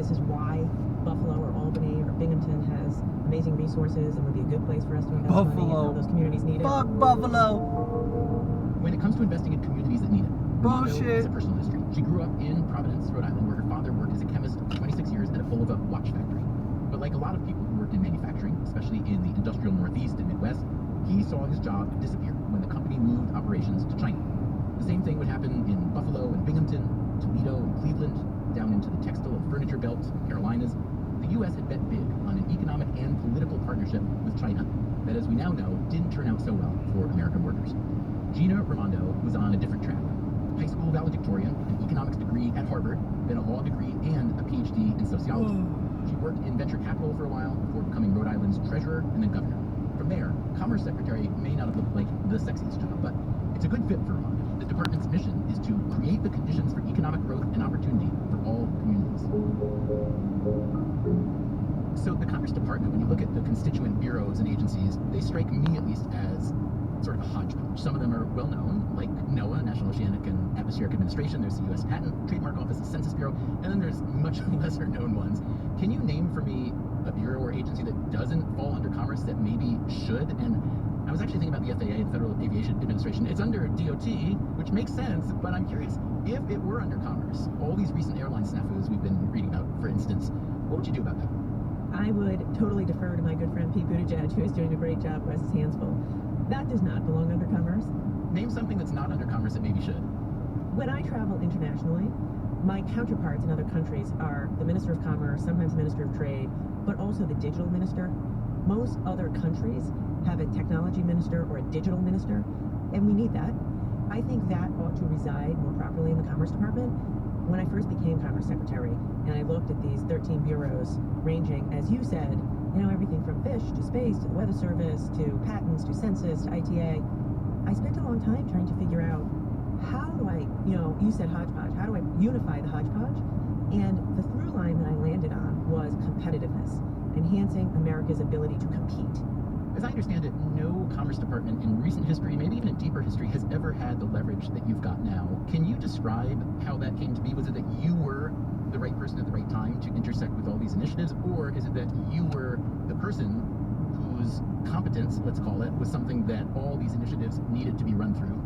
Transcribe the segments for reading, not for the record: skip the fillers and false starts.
this is why Buffalo or Albany or Binghamton has amazing resources and would be a good place for us to invest money, and how those communities need it. Fuck Buffalo! When it comes to investing in communities that need it, bullshit. Is a personal history. She grew up in Providence, Rhode Island, where her father worked as a chemist for 26 years at a Bulova watch factory. But like a lot of people who worked in manufacturing, especially in the industrial Northeast and Midwest, he saw his job disappear when the company moved operations to China. The same thing would happen in Buffalo and Binghamton, Toledo and Cleveland, down into the textile and furniture belt, Carolinas. The U.S. had bet big on an economic and political partnership with China that, as we now know, didn't turn out so well for American workers. Gina Raimondo was on a different track. High school valedictorian, an economics degree at Harvard, then a law degree and a PhD in sociology. She worked in venture capital for a while before becoming Rhode Island's treasurer and then governor. From there, Commerce Secretary may not have looked like the sexiest job, but it's a good fit for Raimondo. The department's mission is to create the conditions for economic growth and opportunity for all communities. So the Commerce Department, when you look at the constituent bureaus and agencies, they strike me at least as sort of a hodgepodge. Some of them are well known, like NOAA, National Oceanic and Atmospheric Administration. There's the U.S. Patent Trademark Office, the Census Bureau, and then there's much lesser known ones. Can you name for me a bureau or agency that doesn't fall under Commerce that maybe should? And I was actually thinking about the FAA, the Federal Aviation Administration. It's under DOT, which makes sense, but I'm curious, if it were under Commerce, all these recent airline snafus we've been reading about, for instance, what would you do about that? I would totally defer to my good friend Pete Buttigieg, who is doing a great job, who has his hands full. That does not belong under Commerce. Name something that's not under Commerce that maybe should. When I travel internationally, my counterparts in other countries are the Minister of Commerce, sometimes Minister of Trade, but also the Digital Minister. Most other countries have a technology minister or a digital minister, and we need that. I think that ought to reside more properly in the Commerce Department. When I first became Commerce Secretary, and I looked at these 13 bureaus, ranging, as you said, everything from fish to space to the Weather Service to patents to census to ITA, I spent a long time trying to figure out how do I, you said hodgepodge, how do I unify the hodgepodge? And the through line that I landed on was competitiveness, enhancing America's ability to compete. As I understand it, no Commerce Department in recent history, maybe even in deeper history, has ever had the leverage that you've got now. Can you describe how that came to be? Was it that you were the right person at the right time to intersect with all these initiatives, or is it that you were the person whose competence, let's call it, was something that all these initiatives needed to be run through?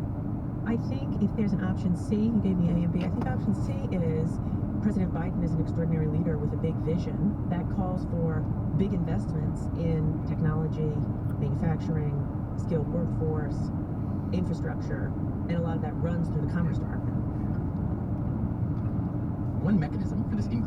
I think if there's an option C, you gave me A and B, I think option C is President Biden is an extraordinary leader with a big vision that calls for big investments in technology, manufacturing, skilled workforce, infrastructure, and a lot of that runs through the Commerce Department. One mechanism for this increase